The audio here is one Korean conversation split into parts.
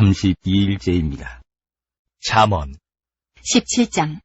32일째입니다. 잠언 17장.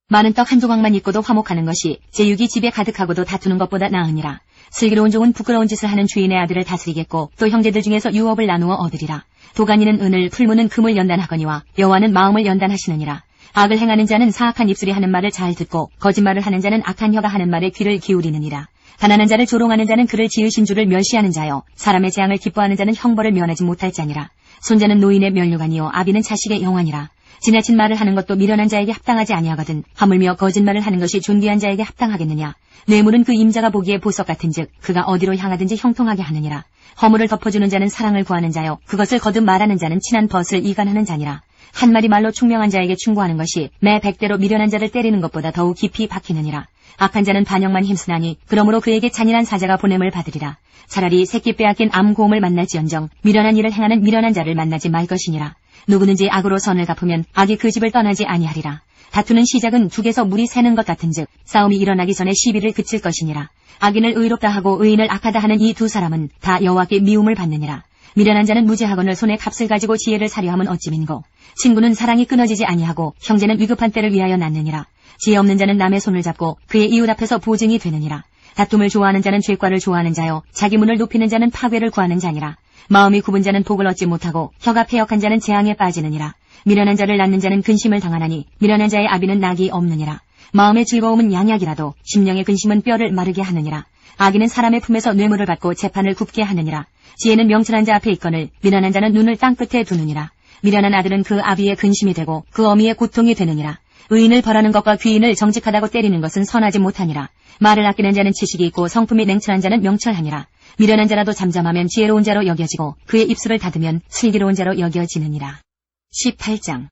많은 떡 한 조각만 있고도 화목하는 것이 제육이 집에 가득하고도 다투는 것보다 나으니라. 슬기로운 종은 부끄러운 짓을 하는 주인의 아들을 다스리겠고 또 형제들 중에서 유업을 나누어 얻으리라. 도가니는 은을, 풀무는 금을 연단하거니와 여호와는 마음을 연단하시느니라. 악을 행하는 자는 사악한 입술이 하는 말을 잘 듣고 거짓말을 하는 자는 악한 혀가 하는 말에 귀를 기울이느니라. 가난한 자를 조롱하는 자는 그를 지으신 주를 멸시하는 자요 사람의 재앙을 기뻐하는 자는 형벌을 면하지 못할 자니라. 손자는 노인의 면류관이요 아비는 자식의 영환이라. 지나친 말을 하는 것도 미련한 자에게 합당하지 아니하거든 하물며 거짓말을 하는 것이 존귀한 자에게 합당하겠느냐. 뇌물은 그 임자가 보기에 보석 같은즉 그가 어디로 향하든지 형통하게 하느니라. 허물을 덮어주는 자는 사랑을 구하는 자요 그것을 거듭 말하는 자는 친한 벗을 이간하는 자니라. 한 마디 말로 충명한 자에게 충고하는 것이 매 100대로 미련한 자를 때리는 것보다 더욱 깊이 박히느니라. 악한 자는 반역만 힘쓰나니 그러므로 그에게 잔인한 사자가 보냄을 받으리라. 차라리 새끼 빼앗긴 암고음을 만날지언정 미련한 일을 행하는 미련한 자를 만나지 말 것이니라. 누구든지 악으로 선을 갚으면 악이 그 집을 떠나지 아니하리라. 다투는 시작은 죽에서 물이 새는 것 같은즉 싸움이 일어나기 전에 시비를 그칠 것이니라. 악인을 의롭다 하고 의인을 악하다 하는 이 두 사람은 다 여호와께 미움을 받느니라. 미련한 자는 무죄하거늘 손에 값을 가지고 지혜를 사려 함은 어찌 민고. 친구는 사랑이 끊어지지 아니하고 형제는 위급한 때를 위하여 낳느니라. 지혜 없는 자는 남의 손을 잡고 그의 이웃 앞에서 보증이 되느니라. 다툼을 좋아하는 자는 죄과를 좋아하는 자요 자기 문을 높이는 자는 파괴를 구하는 자니라. 마음이 굽은 자는 복을 얻지 못하고 혀가 패역한 자는 재앙에 빠지느니라. 미련한 자를 낳는 자는 근심을 당하나니 미련한 자의 아비는 낙이 없느니라. 마음의 즐거움은 양약이라도 심령의 근심은 뼈를 마르게 하느니라. 악인은 사람의 품에서 뇌물을 받고 재판을 굽게 하느니라. 지혜는 명철한 자 앞에 있거늘 미련한 자는 눈을 땅끝에 두느니라. 미련한 아들은 그 아비의 근심이 되고 그 어미의 고통이 되느니라. 의인을 벌하는 것과 귀인을 정직하다고 때리는 것은 선하지 못하니라. 말을 아끼는 자는 지식이 있고 성품이 냉철한 자는 명철하니라. 미련한 자라도 잠잠하면 지혜로운 자로 여겨지고 그의 입술을 닫으면 슬기로운 자로 여겨지느니라. 18장.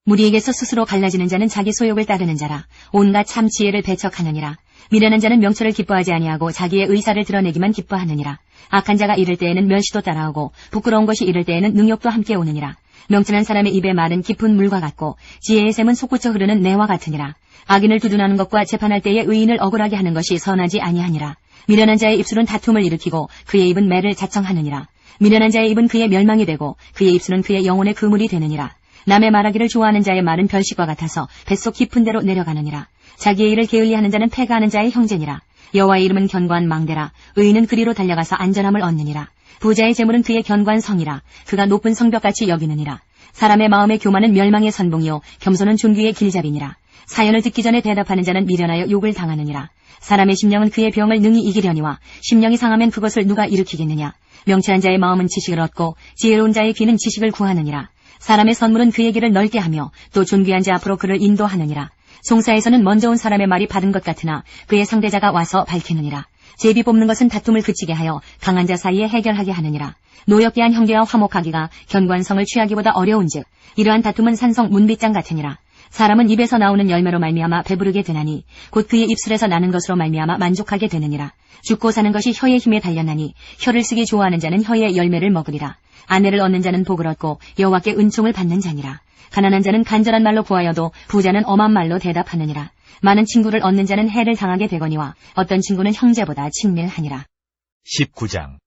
무리에게서 스스로 갈라지는 자는 자기 소욕을 따르는 자라. 온갖 참 지혜를 배척하느니라. 미련한 자는 명철을 기뻐하지 아니하고 자기의 의사를 드러내기만 기뻐하느니라. 악한 자가 이를 때에는 멸시도 따라오고 부끄러운 것이 이를 때에는 능욕도 함께 오느니라. 명철한 사람의 입의 말은 깊은 물과 같고 지혜의 샘은 솟구쳐 흐르는 내와 같으니라. 악인을 두둔하는 것과 재판할 때에 의인을 억울하게 하는 것이 선하지 아니하니라. 미련한 자의 입술은 다툼을 일으키고 그의 입은 매를 자청하느니라. 미련한 자의 입은 그의 멸망이 되고 그의 입술은 그의 영혼의 그물이 되느니라. 남의 말하기를 좋아하는 자의 말은 별식과 같아서 뱃속 깊은 데로 내려가느니라. 자기의 일을 게을리하는 자는 패가하는 자의 형제니라. 여호와의 이름은 견고한 망대라. 의인은 그리로 달려가서 안전함을 얻느니라. 부자의 재물은 그의 견고한 성이라. 그가 높은 성벽같이 여기느니라. 사람의 마음의 교만은 멸망의 선봉이요 겸손은 존귀의 길잡이니라. 사연을 듣기 전에 대답하는 자는 미련하여 욕을 당하느니라. 사람의 심령은 그의 병을 능히 이기려니와 심령이 상하면 그것을 누가 일으키겠느냐. 명철한 자의 마음은 지식을 얻고 지혜로운 자의 귀는 지식을 구하느니라. 사람의 선물은 그의 길을 넓게 하며 또 존귀한 자 앞으로 그를 인도하느니라. 송사에서는 먼저 온 사람의 말이 바른 것 같으나 그의 상대자가 와서 밝히느니라. 제비 뽑는 것은 다툼을 그치게 하여 강한 자 사이에 해결하게 하느니라. 노역대한 형제와 화목하기가 견고한 성을 취하기보다 어려운즉 이러한 다툼은 산성 문빗장 같으니라. 사람은 입에서 나오는 열매로 말미암아 배부르게 되나니 곧 그의 입술에서 나는 것으로 말미암아 만족하게 되느니라. 죽고 사는 것이 혀의 힘에 달렸나니 혀를 쓰기 좋아하는 자는 혀의 열매를 먹으리라. 아내를 얻는 자는 복을 얻고 여호와께 은총을 받는 자니라. 가난한 자는 간절한 말로 구하여도 부자는 엄한 말로 대답하느니라. 많은 친구를 얻는 자는 해를 당하게 되거니와 어떤 친구는 형제보다 친밀하니라. 19장.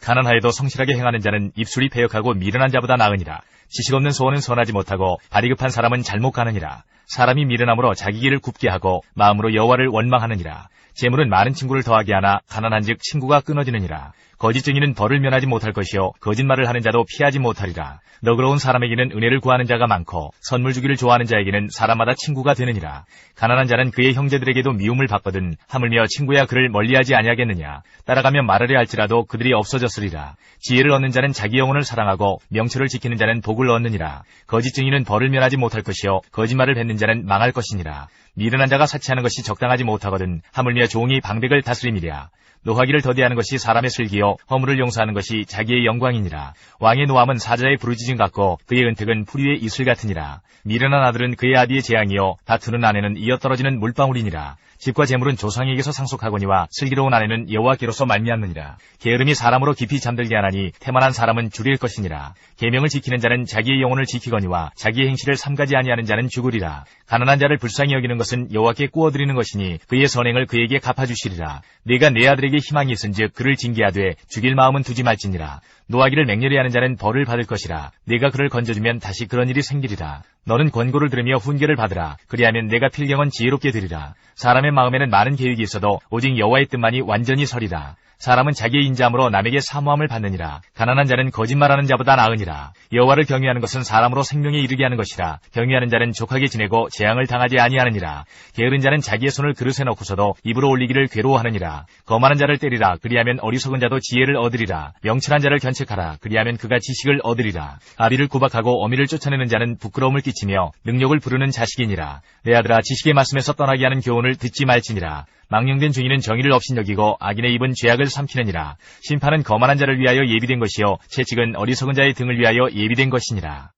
가난하여도 성실하게 행하는 자는 입술이 패역하고 미련한 자보다 나으니라. 지식 없는 소원은 선하지 못하고 발이 급한 사람은 잘못 가느니라. 사람이 미련함으로 자기 길을 굽게 하고 마음으로 여호와를 원망하느니라. 재물은 많은 친구를 더하게 하나 가난한즉 친구가 끊어지느니라. 거짓 증인은 벌을 면하지 못할 것이요 거짓말을 하는 자도 피하지 못하리라. 너그러운 사람에게는 은혜를 구하는 자가 많고 선물 주기를 좋아하는 자에게는 사람마다 친구가 되느니라. 가난한 자는 그의 형제들에게도 미움을 받거든 하물며 친구야 그를 멀리하지 아니하겠느냐. 따라가며 말하려 할지라도 그들이 없어졌으리라. 지혜를 얻는 자는 자기 영혼을 사랑하고 명철을 지키는 자는 복을 얻느니라. 거짓 증인은 벌을 면하지 못할 것이요 거짓말을 뱉는 자는 망할 것이니라. 미련한 자가 사치하는 것이 적당하지 못하거든 하물며 종이 방백을 다스림이랴. 노하기를 더디하는 것이 사람의 슬기요 허물을 용서하는 것이 자기의 영광이니라. 왕의 노함은 사자의 부르짖음 같고 그의 은택은 풀 위의 이슬 같으니라. 미련한 아들은 그의 아비의 재앙이요 다투는 아내는 이어떨어지는 물방울이니라. 집과 재물은 조상에게서 상속하거니와 슬기로운 아내는 여호와께로서 말미암느니라. 게으름이 사람으로 깊이 잠들게 하나니 태만한 사람은 줄일 것이니라. 계명을 지키는 자는 자기의 영혼을 지키거니와 자기의 행실을 삼가지 아니하는 자는 죽으리라. 가난한 자를 불쌍히 여기는 것은 여호와께 꾸어드리는 것이니 그의 선행을 그에게 갚아주시리라. 네가 내 아들에게 희망이 있은즉 그를 징계하되 죽일 마음은 두지 말지니라. 노하기를 맹렬히 하는 자는 벌을 받을 것이라. 네가 그를 건져주면 다시 그런 일이 생기리라. 너는 권고를 들으며 훈계를 받으라. 그리하면 내가 필경은 지혜롭게 되리라. 사람의 마음에는 많은 계획이 있어도 오직 여호와의 뜻만이 완전히 서리라. 사람은 자기의 인자함으로 남에게 사모함을 받느니라. 가난한 자는 거짓말하는 자보다 나으니라. 여호와를 경외하는 것은 사람으로 생명에 이르게 하는 것이라. 경외하는 자는 족하게 지내고 재앙을 당하지 아니하느니라. 게으른 자는 자기의 손을 그릇에 넣고서도 입으로 올리기를 괴로워하느니라. 거만한 자를 때리라. 그리하면 어리석은 자도 지혜를 얻으리라. 명철한 자를 견책하라. 그리하면 그가 지식을 얻으리라. 아비를 구박하고 어미를 쫓아내는 자는 부끄러움을 끼치며 능력을 부르는 자식이니라. 내 아들아, 지식의 말씀에서 떠나게 하는 교훈을 듣지 말지니라. 망령된 증인은 정의를 업신여기고 악인의 입은 죄악을 삼키느니라. 심판은 거만한 자를 위하여 예비된 것이요 채찍은 어리석은 자의 등을 위하여 예비된 것이니라.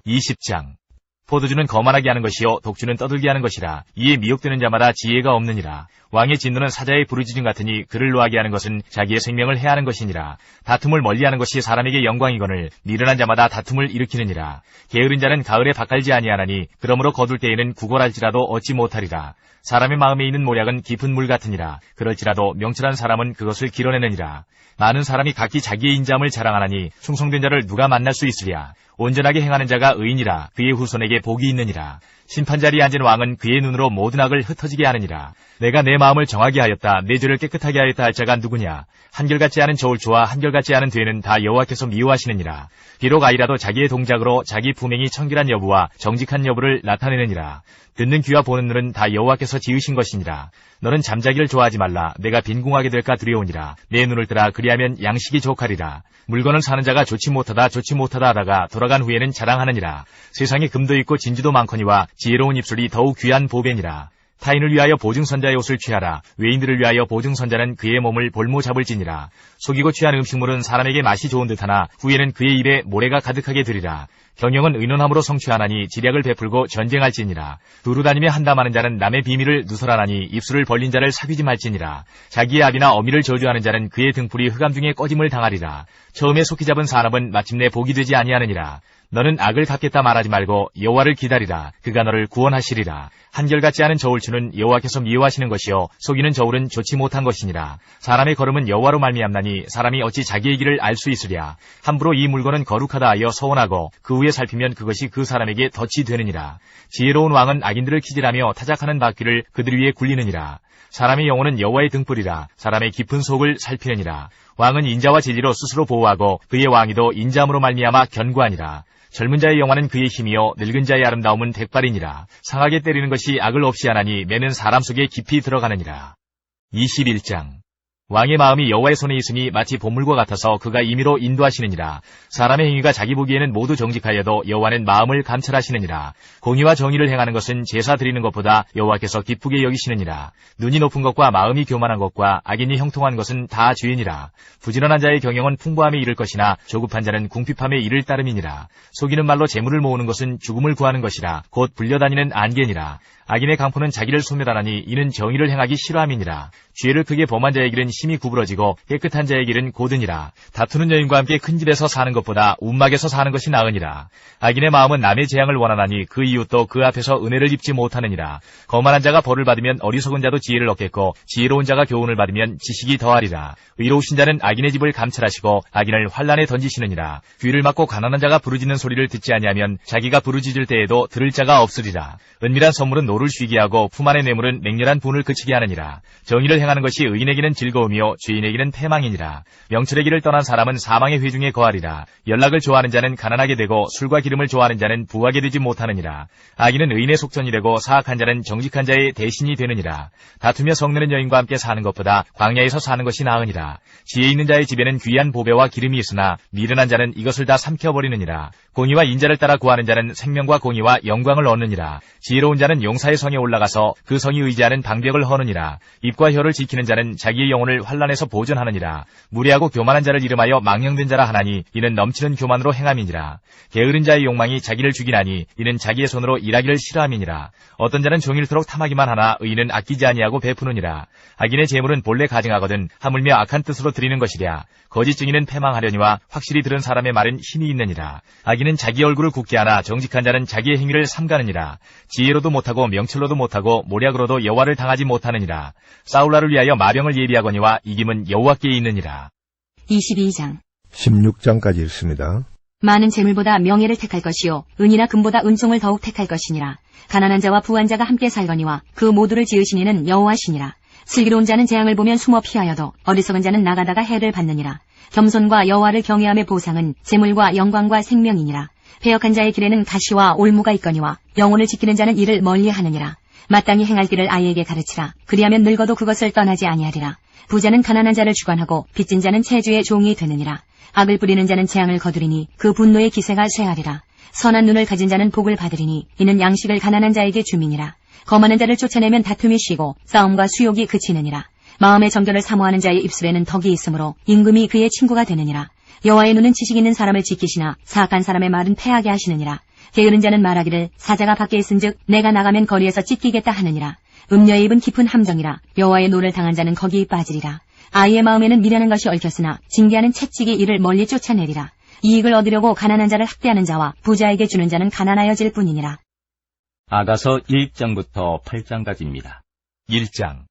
20장. 포도주는 거만하게 하는 것이요 독주는 떠들게 하는 것이라. 이에 미혹되는 자마다 지혜가 없느니라. 왕의 진노는 사자의 부르짖음 같으니 그를 노하게 하는 것은 자기의 생명을 해하는 것이니라. 다툼을 멀리하는 것이 사람에게 영광이거늘 미련한 자마다 다툼을 일으키느니라. 게으른 자는 가을에 밭갈지 아니하나니 그러므로 거둘 때에는 구걸할지라도 얻지 못하리라. 사람의 마음에 있는 모략은 깊은 물 같으니라. 그럴지라도 명철한 사람은 그것을 길어내느니라. 많은 사람이 각기 자기의 인자함을 자랑하나니 충성된 자를 누가 만날 수 있으랴. 온전하게 행하는 자가 의인이라. 그의 후손에게 복이 있느니라. 심판자리에 앉은 왕은 그의 눈으로 모든 악을 흩어지게 하느니라. 내가 내 마음을 정하게 하였다. 내 죄를 깨끗하게 하였다 할 자가 누구냐. 한결같지 않은 저울추와 한결같지 않은 뒤에는 다 여호와께서 미워하시느니라. 비록 아이라도 자기의 동작으로 자기 품행이 청결한 여부와 정직한 여부를 나타내느니라. 듣는 귀와 보는 눈은 다 여호와께서 지으신 것이니라. 너는 잠자기를 좋아하지 말라. 내가 빈궁하게 될까 두려우니라. 내 눈을 뜨라. 그리하면 양식이 족하리라. 물건을 사는 자가 좋지 못하다 하다가 돌아간 후에는 자랑하느니라. 세상에 금도 있고 진주도 많거니와 지혜로운 입술이 더욱 귀한 보배니라. 타인을 위하여 보증선자의 옷을 취하라. 외인들을 위하여 보증선자는 그의 몸을 볼모 잡을지니라. 속이고 취한 음식물은 사람에게 맛이 좋은 듯하나 후에는 그의 입에 모래가 가득하게 되리라. 경영은 의논함으로 성취하나니 지략을 베풀고 전쟁할지니라. 두루 다니며 한담하는 자는 남의 비밀을 누설하나니 입술을 벌린 자를 사귀지 말지니라. 자기의 아비나 어미를 저주하는 자는 그의 등불이 흑암 중에 꺼짐을 당하리라. 처음에 속히 잡은 사람은 마침내 복이 되지 아니하느니라. 너는 악을 갚겠다 말하지 말고 여호와를 기다리라. 그가 너를 구원하시리라. 한결같지 않은 저울추는 여호와께서 미워하시는 것이요 속이는 저울은 좋지 못한 것이니라. 사람의 걸음은 여호와로 말미암나니 사람이 어찌 자기의 길을 알 수 있으랴. 함부로 이 물건은 거룩하다 하여 서원하고 그 후에 살피면 그것이 그 사람에게 덫이 되느니라. 지혜로운 왕은 악인들을 키질하며 타작하는 바퀴를 그들 위에 굴리느니라. 사람의 영혼은 여호와의 등불이라. 사람의 깊은 속을 살피느니라. 왕은 인자와 진리로 스스로 보호하고 그의 왕위도 인자함으로 말미암아 견고하니라. 젊은 자의 영화는 그의 힘이요 늙은 자의 아름다움은 백발이니라. 상하게 때리는 것이 악을 없이 하나니 매는 사람 속에 깊이 들어가느니라. 21장. 왕의 마음이 여호와의 손에 있으니 마치 보물과 같아서 그가 임의로 인도하시느니라. 사람의 행위가 자기 보기에는 모두 정직하여도 여호와는 마음을 감찰하시느니라. 공의와 정의를 행하는 것은 제사 드리는 것보다 여호와께서 기쁘게 여기시느니라. 눈이 높은 것과 마음이 교만한 것과 악인이 형통한 것은 다 죄이니라. 부지런한 자의 경영은 풍부함에 이를 것이나 조급한 자는 궁핍함에 이를 따름이니라. 속이는 말로 재물을 모으는 것은 죽음을 구하는 것이라. 곧 불려다니는 안개니라. 악인의 강포는 자기를 소멸하나니 이는 정의를 행하기 싫어함이니라. 죄를 크게 범한 자의 길은 심히 구부러지고 깨끗한 자의 길은 고드니라. 다투는 여인과 함께 큰 집에서 사는 것보다 움막에서 사는 것이 나으니라. 악인의 마음은 남의 재앙을 원하나니 그 이웃도 그 앞에서 은혜를 입지 못하느니라. 거만한 자가 벌을 받으면 어리석은 자도 지혜를 얻겠고 지혜로운 자가 교훈을 받으면 지식이 더하리라. 의로우신 자는 악인의 집을 감찰하시고 악인을 환란에 던지시느니라. 귀를 막고 가난한 자가 부르짖는 소리를 듣지 아니하면 자기가 부르짖을 때에도 들을 자가 없으리라. 은밀한 선물은 노를 쉬게 하고 품 안의 뇌물은 맹렬한 분을 그치게 하느니라. 정의를 행하는 것이 의인에게는 즐거움이요 죄인에게는 패망이니라. 명철의 길을 떠난 사람은 사망의 회중에 거하리라. 연락을 좋아하는 자는 가난하게 되고 술과 기름을 좋아하는 자는 부하게 되지 못하느니라. 악인은 의인의 속전이 되고 사악한 자는 정직한 자의 대신이 되느니라. 다투며 성내는 여인과 함께 사는 것보다 광야에서 사는 것이 나으니라. 지혜 있는 자의 집에는 귀한 보배와 기름이 있으나 미련한 자는 이것을 다 삼켜버리느니라. 공의와 인자를 따라 구하는 자는 생명과 공의와 영광을 얻느니라. 지혜로운 자는 용사의 성에 올라가서 그 성이 의지하는 방벽을 허느니라. 입과 혀를 지키는 자는 자기의 영혼을 환란에서 보존하느니라. 무례하고 교만한 자를 이름하여 망령된 자라 하나니 이는 넘치는 교만으로 행함이니라. 게으른 자의 욕망이 자기를 죽이나니 이는 자기의 손으로 일하기를 싫어함이니라. 어떤 자는 종일토록 탐하기만 하나 의인은 아끼지 아니하고 베푸느니라. 악인의 재물은 본래 가증하거든 하물며 악한 뜻으로 드리는 것이랴. 거짓 증인은 패망하려니와 확실히 들은 사람의 말은 힘이 있느니라. 악인은 자기 얼굴을 굳게 하나 정직한 자는 자기의 행위를 삼가느니라. 지혜로도 못하고 명철로도 못하고 모략으로도 여호와를 당하지 못하느니라. 싸울날을 위하여 마병을 예비하거니와 이김은 여호와께 있느니라. 22장. 16장까지 읽습니다. 많은 재물보다 명예를 택할 것이요 은이나 금보다 은총을 더욱 택할 것이니라. 가난한 자와 부한 자가 함께 살거니와 그 모두를 지으신 이는 여호와시니라. 슬기로운 자는 재앙을 보면 숨어 피하여도 어리석은 자는 나가다가 해를 받느니라. 겸손과 여호와를 경외함의 보상은 재물과 영광과 생명이니라. 배역한 자의 길에는 가시와 올무가 있거니와 영혼을 지키는 자는 이를 멀리하느니라. 마땅히 행할 길을 아이에게 가르치라. 그리하면 늙어도 그것을 떠나지 아니하리라. 부자는 가난한 자를 주관하고 빚진 자는 채주의 종이 되느니라. 악을 뿌리는 자는 재앙을 거두리니 그 분노의 기세가 쇠하리라. 선한 눈을 가진 자는 복을 받으리니 이는 양식을 가난한 자에게 주민이라. 거만한 자를 쫓아내면 다툼이 쉬고 싸움과 수욕이 그치느니라. 마음의 정결을 사모하는 자의 입술에는 덕이 있으므로 임금이 그의 친구가 되느니라. 여호와의 눈은 지식 있는 사람을 지키시나 사악한 사람의 말은 패하게 하시느니라. 게으른 자는 말하기를 사자가 밖에 있은즉 내가 나가면 거리에서 찢기겠다 하느니라. 음녀의 입은 깊은 함정이라. 여호와의 노를 당한 자는 거기에 빠지리라. 아이의 마음에는 미련한 것이 얽혔으나 징계하는 채찍이 이를 멀리 쫓아내리라. 이익을 얻으려고 가난한 자를 학대하는 자와 부자에게 주는 자는 가난하여질 뿐이니라. 아가서 1장부터 8장까지입니다. 1장.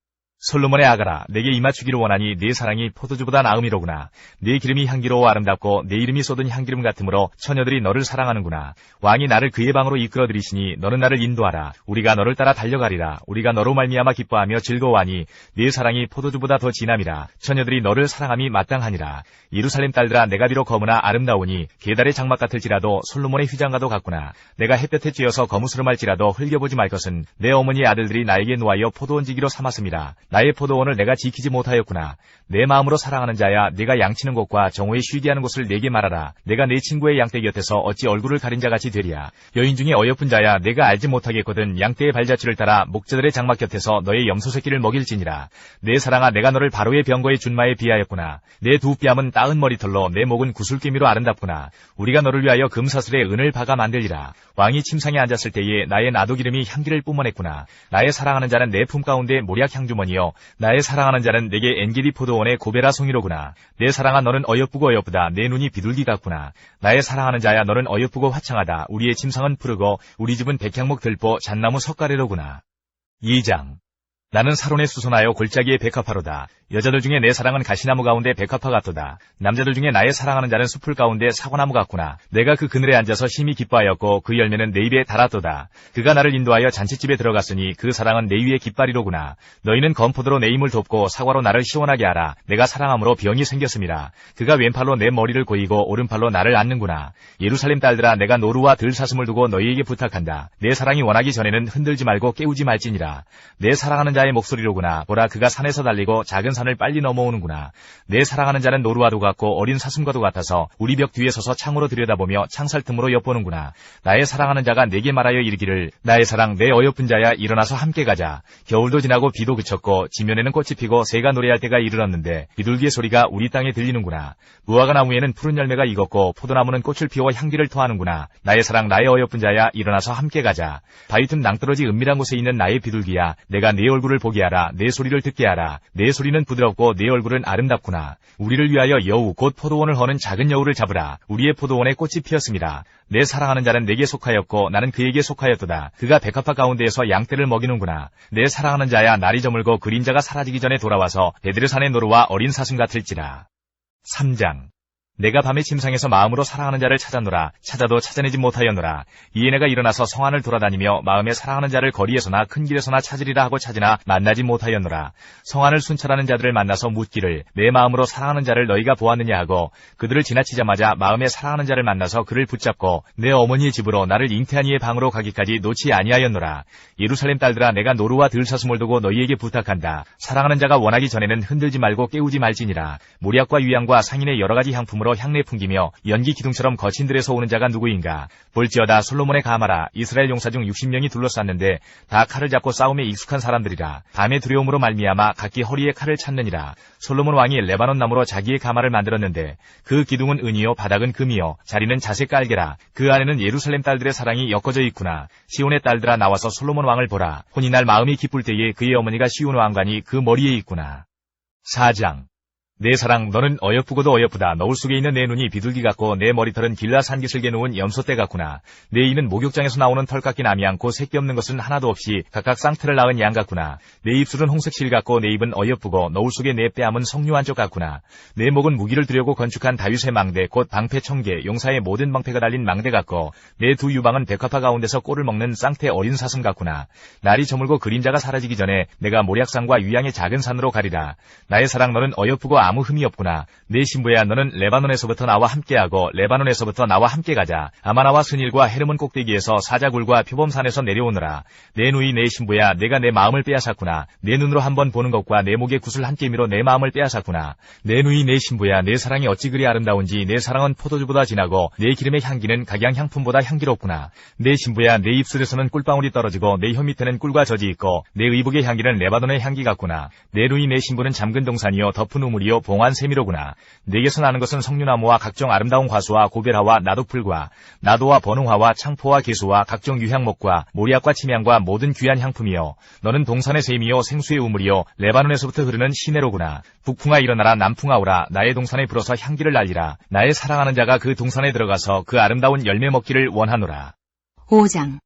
솔로몬의 아가라, 내게 이맞추기를 원하니 네 사랑이 포도주보다 나음이로구나. 네 기름이 향기로워 아름답고 내 이름이 쏟은 향기름 같으므로 처녀들이 너를 사랑하는구나. 왕이 나를 그의 방으로 이끌어들이시니 너는 나를 인도하라. 우리가 너를 따라 달려가리라. 우리가 너로 말미암아 기뻐하며 즐거워하니 네 사랑이 포도주보다 더 진함이라. 처녀들이 너를 사랑함이 마땅하니라. 예루살렘 딸들아, 내가 비록 검으나 아름다우니 계달의 장막 같을지라도 솔로몬의 휘장과도 같구나. 내가 햇볕에 쬐어서 거무스름할지라도 흘겨보지 말 것은 내 어머니의 아들들이 나에게 노하여 포도원지기로 삼았음이라. 나의 포도원을 내가 지키지 못하였구나. 내 마음으로 사랑하는 자야, 내가 양치는 곳과 정오에 쉬게 하는 곳을 내게 말하라. 내가 내 친구의 양떼 곁에서 어찌 얼굴을 가린 자같이 되리야. 여인 중에 어여쁜 자야, 내가 알지 못하겠거든. 양떼의 발자취를 따라 목자들의 장막 곁에서 너의 염소 새끼를 먹일지니라. 내 사랑아, 내가 너를 바로의 병거의 준마에 비하였구나. 내 두 뺨은 따은 머리털로 내 목은 구슬기미로 아름답구나. 우리가 너를 위하여 금사슬에 은을 박아 만들리라. 왕이 침상에 앉았을 때에 나의 나도 기름이 향기를 뿜어냈구나. 나의 사랑하는 자는 내 품 가운데 모략 향주머니요, 나의 사랑하는 자는 내게 엔게디 포도원의 고베라 송이로구나. 내 사랑아, 너는 어여쁘고 어여쁘다. 내 눈이 비둘기 같구나. 나의 사랑하는 자야, 너는 어여쁘고 화창하다. 우리의 침상은 푸르고 우리 집은 백향목 들보 잣나무 석가래로구나. 2장. 나는 사론에 수선하여 골짜기에 백합화로다. 여자들 중에 내 사랑은 가시나무 가운데 백합화 같도다. 남자들 중에 나의 사랑하는 자는 숲풀 가운데 사과나무 같구나. 내가 그 그늘에 앉아서 심히 기뻐하였고 그 열매는 내 입에 달았도다. 그가 나를 인도하여 잔치집에 들어갔으니 그 사랑은 내 위에 깃발이로구나. 너희는 건포도로 내 힘을 돕고 사과로 나를 시원하게 하라. 내가 사랑함으로 병이 생겼음이라. 그가 왼팔로 내 머리를 고이고 오른팔로 나를 안는구나. 예루살렘 딸들아, 내가 노루와 들사슴을 두고 너희에게 부탁한다. 내 사랑이 원하기 전에는 흔들지 말고 깨우지 말지니라. 내 사랑하는 자의 목소리로구나. 보라, 그가 산에서 달리고 작은 산을 빨리 넘어오는구나. 내 사랑하는 자는 노루와도 같고 어린 사슴과도 같아서 우리 벽 뒤에 서서 창으로 들여다보며 창살 틈으로 엿보는구나. 나의 사랑하는 자가 내게 말하여 이르기를, 나의 사랑, 내 어여쁜 자야, 일어나서 함께 가자. 겨울도 지나고 비도 그쳤고 지면에는 꽃이 피고 새가 노래할 때가 이르렀는데 비둘기의 소리가 우리 땅에 들리는구나. 무화과 나무에는 푸른 열매가 익었고 포도나무는 꽃을 피워 향기를 토하는구나. 나의 사랑, 나의 어여쁜 자야, 일어나서 함께 가자. 바위 틈 낭떠러지 은밀한 곳에 있는 나의 비둘기야, 내가 네 얼굴을 보게 하라. 내 소리를 듣게 하라. 내 소리는 부드럽고 내 얼굴은 아름답구나. 우리를 위하여 여우 곧 포도원을 허는 작은 여우를 잡으라. 우리의 포도원에 꽃이 피었습니다. 내 사랑하는 자는 내게 속하였고 나는 그에게 속하였도다. 그가 백합화 가운데에서 양떼를 먹이는구나. 내 사랑하는 자야, 날이 저물고 그림자가 사라지기 전에 돌아와서 베드레산의 노루와 어린 사슴 같을지라. 3장. 내가 밤의 침상에서 마음으로 사랑하는 자를 찾았노라. 찾아도 찾아내지 못하였노라. 이에 내가 일어나서 성 안을 돌아다니며 마음에 사랑하는 자를 거리에서나 큰 길에서나 찾으리라 하고 찾으나 만나지 못하였노라. 성 안을 순찰하는 자들을 만나서 묻기를, 내 마음으로 사랑하는 자를 너희가 보았느냐 하고 그들을 지나치자마자 마음에 사랑하는 자를 만나서 그를 붙잡고 내 어머니의 집으로 나를 잉태한 이의 방으로 가기까지 놓지 아니하였노라. 예루살렘 딸들아, 내가 노루와 들사슴을 두고 너희에게 부탁한다. 사랑하는 자가 원하기 전에는 흔들지 말고 깨우지 말지니라. 모략과 유향과 상인의 여러 가지 향품으로 향내 풍기며 연기 기둥처럼 거친 들에서 오는 자가 누구인가? 볼지어다, 솔로몬의 가마라. 이스라엘 용사 중 60명이 둘러쌌는데 다 칼을 잡고 싸움에 익숙한 사람들이라. 밤의 두려움으로 말미암아 각기 허리에 칼을 찾느니라. 솔로몬 왕이 레바논 나무로 자기의 가마를 만들었는데 그 기둥은 은이요 바닥은 금이요 자리는 자색 깔개라. 그 안에는 예루살렘 딸들의 사랑이 엮어져 있구나. 시온의 딸들아, 나와서 솔로몬 왕을 보라. 혼이 날 마음이 기쁠 때에 그의 어머니가 시온 왕관이 그 머리에 있구나. 4장. 내 사랑 너는 어여쁘고도 어여쁘다. 너울 속에 있는 내 눈이 비둘기 같고 내 머리털은 길라 산기슭에 누운 염소떼 같구나. 내 이는 목욕장에서 나오는 털 깎인 암이 않고 새끼 없는 것은 하나도 없이 각각 쌍태를 낳은 양 같구나. 내 입술은 홍색 실 같고 내 입은 어여쁘고 너울 속에 내 뺨은 석류 한쪽 같구나. 내 목은 무기를 들여고 건축한 다윗의 망대 곧 방패 청개 용사의 모든 방패가 달린 망대 같고 내 두 유방은 백화파 가운데서 꼴을 먹는 쌍태 어린 사슴 같구나. 날이 저물고 그림자가 사라지기 전에 내가 모략산과 유양의 작은 산으로 가리라. 나의 사랑 너는 어여쁘고 아무 흠이 없구나. 내 신부야 너는 레바논에서부터 나와 함께하고 레바논에서부터 나와 함께 가자. 아마나와 스닐과 헤르몬 꼭대기에서 사자굴과 표범산에서 내려오느라. 내 누이 내 신부야 내가 내 마음을 빼앗았구나. 내 눈으로 한번 보는 것과 내 목에 구슬 한 깨미로 내 마음을 빼앗았구나. 내 누이 내 신부야 내 사랑이 어찌 그리 아름다운지. 내 사랑은 포도주보다 진하고 내 기름의 향기는 각양향품보다 향기롭구나. 내 신부야 내 입술에서는 꿀방울이 떨어지고 내 혀 밑에는 꿀과 젖이 있고 내 의복의 향기는 레바논의 향기 같구나. 내 누이 내 신부는 잠근 동산이요 덮은 우물이요 봉한 세미로구나. 내게서 나는 것은 석류나무와 각종 아름다운 과수와 고베라와 나도풀과 나도와 버능화와 창포와 개수와 각종 유향목과 모리약과 침향과 모든 귀한 향품이요. 너는 동산의 샘이요 생수의 우물이요 레바논에서부터 흐르는 시내로구나. 북풍아 일어나라 남풍아 오라. 나의 동산에 불어서 향기를 날리라. 나의 사랑하는 자가 그 동산에 들어가서 그 아름다운 열매 먹기를 원하노라. 5장.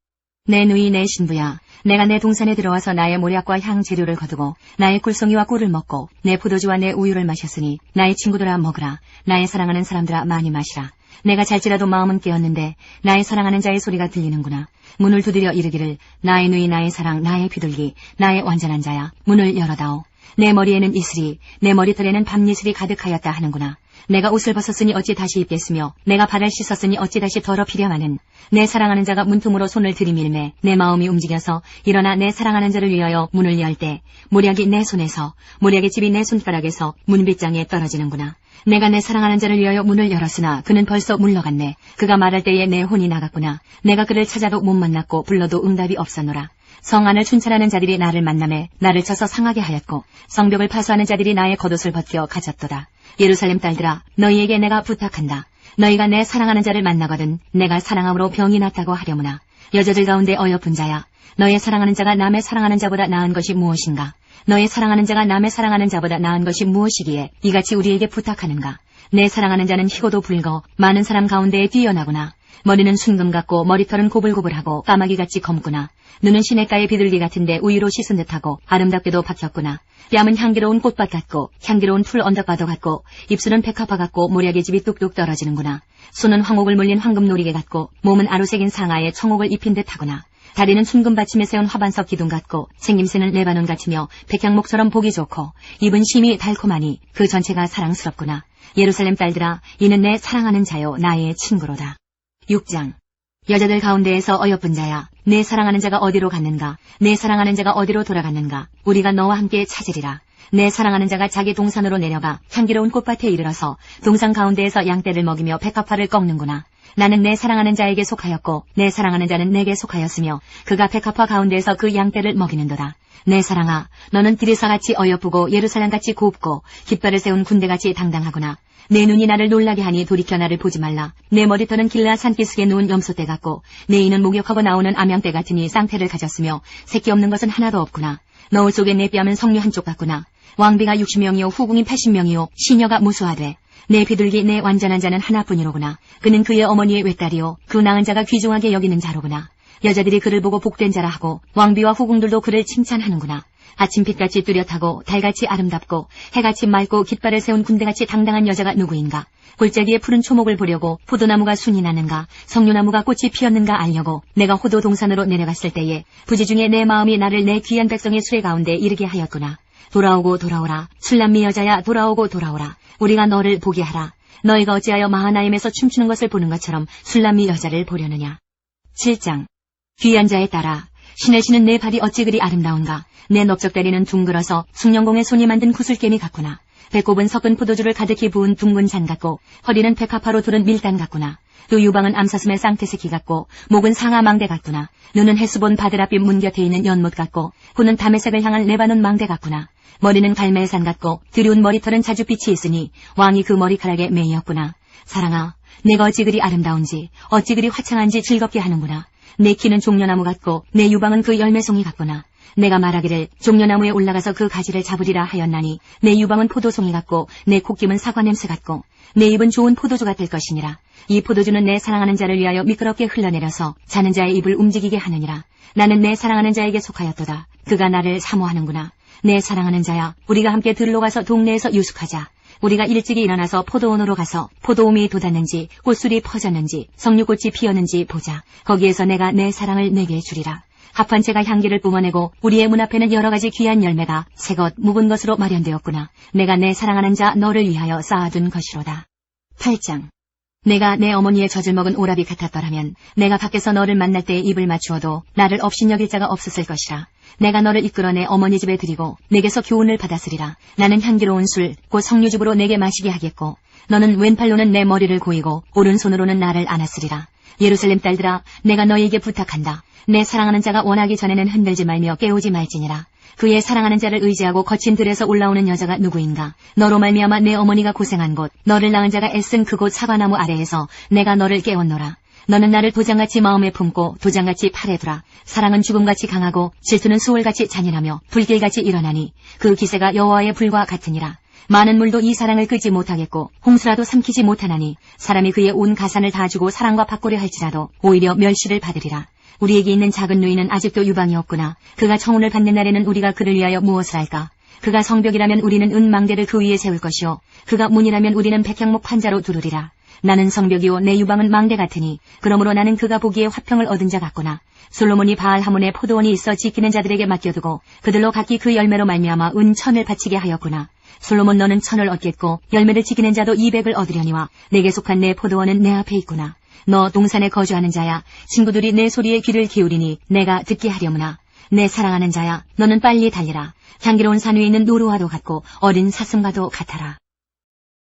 내 누이 내 신부야 내가 내 동산에 들어와서 나의 모략과 향 재료를 거두고 나의 꿀송이와 꿀을 먹고 내 포도주와 내 우유를 마셨으니 나의 친구들아 먹으라. 나의 사랑하는 사람들아 많이 마시라. 내가 잘지라도 마음은 깨었는데 나의 사랑하는 자의 소리가 들리는구나. 문을 두드려 이르기를 나의 누이 나의 사랑 나의 비둘기 나의 완전한 자야 문을 열어다오. 내 머리에는 이슬이 내 머리털에는 밤이슬이 가득하였다 하는구나. 내가 옷을 벗었으니 어찌 다시 입겠으며 내가 발을 씻었으니 어찌 다시 더럽히려마는. 내 사랑하는 자가 문틈으로 손을 들이밀매 내 마음이 움직여서 일어나 내 사랑하는 자를 위하여 문을 열 때 모략이 내 손에서 모략의 집이 내 손가락에서 문빗장에 떨어지는구나. 내가 내 사랑하는 자를 위하여 문을 열었으나 그는 벌써 물러갔네. 그가 말할 때에 내 혼이 나갔구나. 내가 그를 찾아도 못 만났고 불러도 응답이 없었노라. 성 안을 춘천하는 자들이 나를 만남에 나를 쳐서 상하게 하였고 성벽을 파수하는 자들이 나의 겉옷을 벗겨 가졌도다. 예루살렘 딸들아 너희에게 내가 부탁한다. 너희가 내 사랑하는 자를 만나거든 내가 사랑함으로 병이 났다고 하려무나. 여자들 가운데 어여쁜 자야 너의 사랑하는 자가 남의 사랑하는 자보다 나은 것이 무엇인가. 너의 사랑하는 자가 남의 사랑하는 자보다 나은 것이 무엇이기에 이같이 우리에게 부탁하는가. 내 사랑하는 자는 희고도 붉어 많은 사람 가운데에 뛰어나구나. 머리는 순금 같고 머리털은 고불고불하고 까마귀같이 검구나. 눈은 시냇가의 비둘기 같은데 우유로 씻은 듯하고 아름답게도 박혔구나. 뺨은 향기로운 꽃밭 같고 향기로운 풀 언덕바도 같고 입술은 백합화 같고 모략의 집이 뚝뚝 떨어지는구나. 손은 황옥을 물린 황금놀이개 같고 몸은 아로색인 상아에 청옥을 입힌 듯하구나. 다리는 순금 받침에 세운 화반석 기둥 같고 생김새는 레바논 같으며 백향목처럼 보기 좋고 입은 심이 달콤하니 그 전체가 사랑스럽구나. 예루살렘 딸들아 이는 내 사랑하는 자요 나의 친구로다. 6장. 여자들 가운데에서 어여쁜 자야 내 사랑하는 자가 어디로 갔는가. 내 사랑하는 자가 어디로 돌아갔는가. 우리가 너와 함께 찾으리라. 내 사랑하는 자가 자기 동산으로 내려가 향기로운 꽃밭에 이르러서 동산 가운데에서 양떼를 먹이며 백합화를 꺾는구나. 나는 내 사랑하는 자에게 속하였고 내 사랑하는 자는 내게 속하였으며 그가 백합화 가운데에서 그 양떼를 먹이는도다. 내 사랑아 너는 디르사같이 어여쁘고 예루살렘같이 곱고 깃발을 세운 군대같이 당당하구나. 내 눈이 나를 놀라게 하니 돌이켜 나를 보지 말라. 내 머리털은 길라 산기슭에 누운 염소떼 같고 내 이는 목욕하고 나오는 암양떼 같으니 쌍태를 가졌으며 새끼 없는 것은 하나도 없구나. 너울 속에 내 뺨은 석류 한쪽 같구나. 왕비가 60명이요 후궁이 80명이요 시녀가 무수하되 내 비둘기 내 완전한 자는 하나뿐이로구나. 그는 그의 어머니의 외딸이요 그 낳은 자가 귀중하게 여기는 자로구나. 여자들이 그를 보고 복된 자라 하고 왕비와 후궁들도 그를 칭찬하는구나. 아침빛같이 뚜렷하고 달같이 아름답고 해같이 맑고 깃발을 세운 군대같이 당당한 여자가 누구인가. 골짜기에 푸른 초목을 보려고 포도나무가 순이 나는가 석류나무가 꽃이 피었는가 알려고 내가 호도 동산으로 내려갔을 때에 부지 중에 내 마음이 나를 내 귀한 백성의 수레 가운데 이르게 하였구나. 돌아오고 돌아오라 술람미 여자야 돌아오고 돌아오라. 우리가 너를 보게 하라. 너희가 어찌하여 마하나임에서 춤추는 것을 보는 것처럼 술람미 여자를 보려느냐. 7장. 귀한 자에 따라 신을 신은 내 발이 어찌 그리 아름다운가. 내 넓적다리는 둥글어서 숭령공의 손이 만든 구슬개미 같구나. 배꼽은 섞은 포도주를 가득히 부은 둥근 잔 같고 허리는 백합화로 두른 밀단 같구나. 또 유방은 암사슴의 쌍태새끼 같고 목은 상아망대 같구나. 눈은 해수본 바드라빛 문 곁에 있는 연못 같고 코는 다메색을 향한 레바논 망대 같구나. 머리는 갈멜산 같고 드리운 머리털은 자줏빛이 있으니 왕이 그 머리카락에 매이었구나. 사랑아 내가 어찌 그리 아름다운지 어찌 그리 화창한지 즐겁게 하는구나. 내 키는 종려나무 같고 내 유방은 그 열매송이 같구나. 내가 말하기를 종려나무에 올라가서 그 가지를 잡으리라 하였나니 내 유방은 포도송이 같고 내 콧김은 사과 냄새 같고 내 입은 좋은 포도주가 될 것이니라. 이 포도주는 내 사랑하는 자를 위하여 미끄럽게 흘러내려서 자는 자의 입을 움직이게 하느니라. 나는 내 사랑하는 자에게 속하였도다. 그가 나를 사모하는구나. 내 사랑하는 자야, 우리가 함께 들로 가서 동네에서 유숙하자. 우리가 일찍이 일어나서 포도원으로 가서 포도움이 돋았는지 꽃술이 퍼졌는지 석류꽃이 피었는지 보자. 거기에서 내가 내 사랑을 내게 주리라. 합한 채가 향기를 뿜어내고 우리의 문 앞에는 여러 가지 귀한 열매가 새것 묵은 것으로 마련되었구나. 내가 내 사랑하는 자 너를 위하여 쌓아둔 것이로다. 8장. 내가 내 어머니의 젖을 먹은 오라비 같았더라면 내가 밖에서 너를 만날 때에 입을 맞추어도 나를 업신여길 자가 없었을 것이라. 내가 너를 이끌어 내 어머니 집에 드리고 내게서 교훈을 받았으리라. 나는 향기로운 술 곧 석류즙으로 내게 마시게 하겠고 너는 왼팔로는 내 머리를 고이고 오른손으로는 나를 안았으리라. 예루살렘 딸들아, 내가 너희에게 부탁한다. 내 사랑하는 자가 원하기 전에는 흔들지 말며 깨우지 말지니라. 그의 사랑하는 자를 의지하고 거친 들에서 올라오는 여자가 누구인가? 너로 말미암아 내 어머니가 고생한 곳, 너를 낳은 자가 애쓴 그곳 사과나무 아래에서 내가 너를 깨웠노라. 너는 나를 도장같이 마음에 품고 도장같이 팔에 두라. 사랑은 죽음같이 강하고 질투는 수월같이 잔인하며 불길같이 일어나니 그 기세가 여호와의 불과 같으니라. 많은 물도 이 사랑을 끄지 못하겠고 홍수라도 삼키지 못하나니 사람이 그의 온 가산을 다 주고 사랑과 바꾸려 할지라도 오히려 멸시를 받으리라. 우리에게 있는 작은 누이는 아직도 유방이 없구나. 그가 청혼을 받는 날에는 우리가 그를 위하여 무엇을 할까? 그가 성벽이라면 우리는 은망대를 그 위에 세울 것이요 그가 문이라면 우리는 백향목 판자로 두르리라. 나는 성벽이요 내 유방은 망대 같으니 그러므로 나는 그가 보기에 화평을 얻은 자 같구나. 솔로몬이 바알 하몬에 포도원이 있어 지키는 자들에게 맡겨두고 그들로 각기 그 열매로 말미암아 은 1000을 바치게 하였구나. 솔로몬 너는 1000을 얻겠고 열매를 지키는 자도 200을 얻으려니와 내게 속한 내 포도원은 내 앞에 있구나. 너 동산에 거주하는 자야, 친구들이 내 소리에 귀를 기울이니 내가 듣게 하려무나. 내 사랑하는 자야, 너는 빨리 달리라. 향기로운 산 위에 있는 노루와도 같고 어린 사슴과도 같아라.